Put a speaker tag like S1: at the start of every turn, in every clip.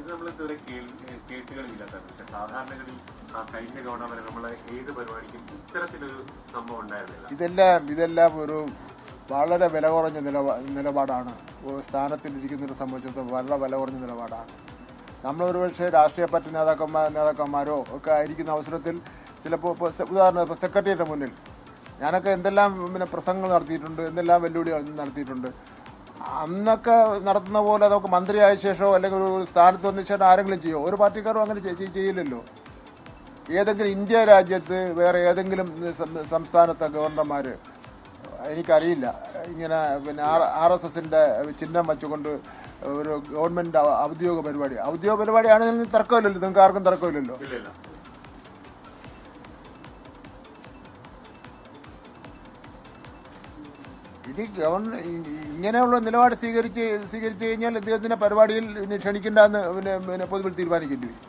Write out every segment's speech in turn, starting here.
S1: ഇത് നമ്മൾ ഇതുവരെ കേട്ടുകളില്ലാത്ത പക്ഷെ സാധാരണഗതി കഴിഞ്ഞ തവണ വരെ നമ്മളെ ഏത് പരിപാടിക്കും ഇത്തരത്തിലൊരു സംഭവം ഉണ്ടായിരുന്നില്ല.
S2: ഇതെല്ലാം ഒരു വളരെ വില കുറഞ്ഞ നിലപാടാണ്. സ്ഥാനത്തിലിരിക്കുന്നതിനെ സംബന്ധിച്ചിടത്തോളം വളരെ വില കുറഞ്ഞ നിലപാടാണ്. നമ്മളൊരു പക്ഷേ രാഷ്ട്രീയ പാർട്ടി നേതാക്കന്മാരോ ഒക്കെ ആയിരിക്കുന്ന അവസരത്തിൽ ചിലപ്പോൾ ഉദാഹരണം ഇപ്പോൾ സെക്രട്ടേറിയറ്റിന് മുന്നിൽ ഞാനൊക്കെ എന്തെല്ലാം പ്രസംഗങ്ങൾ നടത്തിയിട്ടുണ്ട്, എന്തെല്ലാം വെല്ലുവിളികൾ നടത്തിയിട്ടുണ്ട്. അന്നൊക്കെ നടത്തുന്ന പോലെ നമുക്ക് മന്ത്രിയായ ശേഷമോ അല്ലെങ്കിൽ ഒരു സ്ഥാനത്ത് വന്ന ശേഷം ആരെങ്കിലും ചെയ്യുമോ? ഒരു പാർട്ടിക്കാരും അങ്ങനെ ചെയ്യില്ലല്ലോ. ഏതെങ്കിലും ഇന്ത്യ രാജ്യത്ത് വേറെ ഏതെങ്കിലും സംസ്ഥാനത്തെ ഗവർണർമാർ എനിക്കറിയില്ല ഇങ്ങനെ RSSന്റെ ചിഹ്നം വെച്ചുകൊണ്ട് ഒരു ഗവൺമെൻറ് ഔദ്യോഗിക പരിപാടിയാണെങ്കിൽ തർക്കമില്ലല്ലോ, നിങ്ങൾക്ക് ആർക്കും തർക്കമില്ലല്ലോ. ഇനി ഇങ്ങനെയുള്ള നിലപാട് സ്വീകരിച്ചു കഴിഞ്ഞാൽ ഇദ്ദേഹത്തിന്റെ പരിപാടിയിൽ ക്ഷണിക്കേണ്ടെന്ന് പിന്നെ പൊതുവിൽ തീരുമാനിക്കേണ്ടി വരും.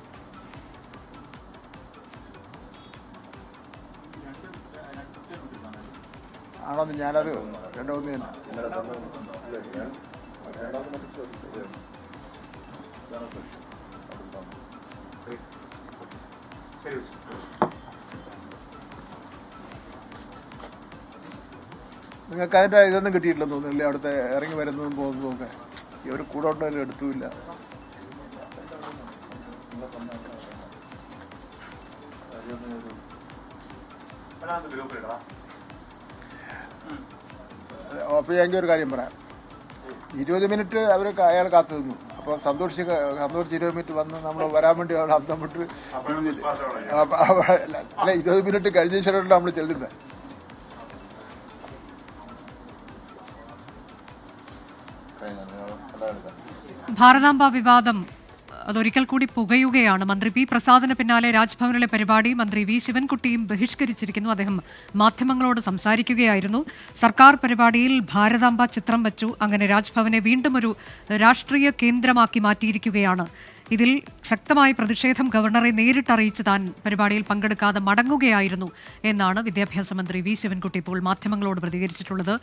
S2: ആണെന്ന് ഞാനത് രണ്ടോന്ന് തന്നെ നിങ്ങൾക്ക് അതിൻ്റെ ഇതൊന്നും കിട്ടിയിട്ടില്ലെന്ന് തോന്നുന്നില്ലേ? അവിടുത്തെ ഇറങ്ങി വരുന്നതും പോകുന്നതും ഒക്കെ ഈ ഒരു കൂടെ ഉണ്ടല്ലോ എടുത്തുമില്ല. അപ്പോൾ എനിക്ക് ഒരു കാര്യം പറയാം. 20 മിനിറ്റ് അയാൾ കാത്തു നിന്നു. അപ്പോൾ സന്തോഷിച്ച് 20 മിനിറ്റ് വന്ന് നമ്മൾ വരാൻ വേണ്ടി അവൾ അന്തം വിട്ട് അല്ല 20 മിനിറ്റ് കഴിഞ്ഞ ശേഷമല്ല നമ്മൾ ചെല്ലുന്നത്.
S3: ഭാരതാംബ വിവാദം അതൊരിക്കൽ കൂടി പുകയുകയാണ്. മന്ത്രി പി പ്രസാദിന് പിന്നാലെ രാജ്ഭവനിലെ പരിപാടി മന്ത്രി വി ശിവൻകുട്ടിയും ബഹിഷ്കരിച്ചിരിക്കുന്നു. അദ്ദേഹം മാധ്യമങ്ങളോട് സംസാരിക്കുകയായിരുന്നു. സർക്കാർ പരിപാടിയിൽ ഭാരതാംബ ചിത്രം വച്ചു. അങ്ങനെ രാജ്ഭവനെ വീണ്ടും ഒരു രാഷ്ട്രീയ കേന്ദ്രമാക്കി മാറ്റിയിരിക്കുകയാണ്. ഇതിൽ ശക്തമായ പ്രതിഷേധം ഗവർണറെ നേരിട്ടറിയിച്ച് താൻ പരിപാടിയിൽ പങ്കെടുക്കാതെ മടങ്ങുകയായിരുന്നു എന്നാണ് വിദ്യാഭ്യാസ മന്ത്രി വി ശിവൻകുട്ടി ഇപ്പോൾ മാധ്യമങ്ങളോട് പ്രതികരിച്ചിട്ടുള്ളത്.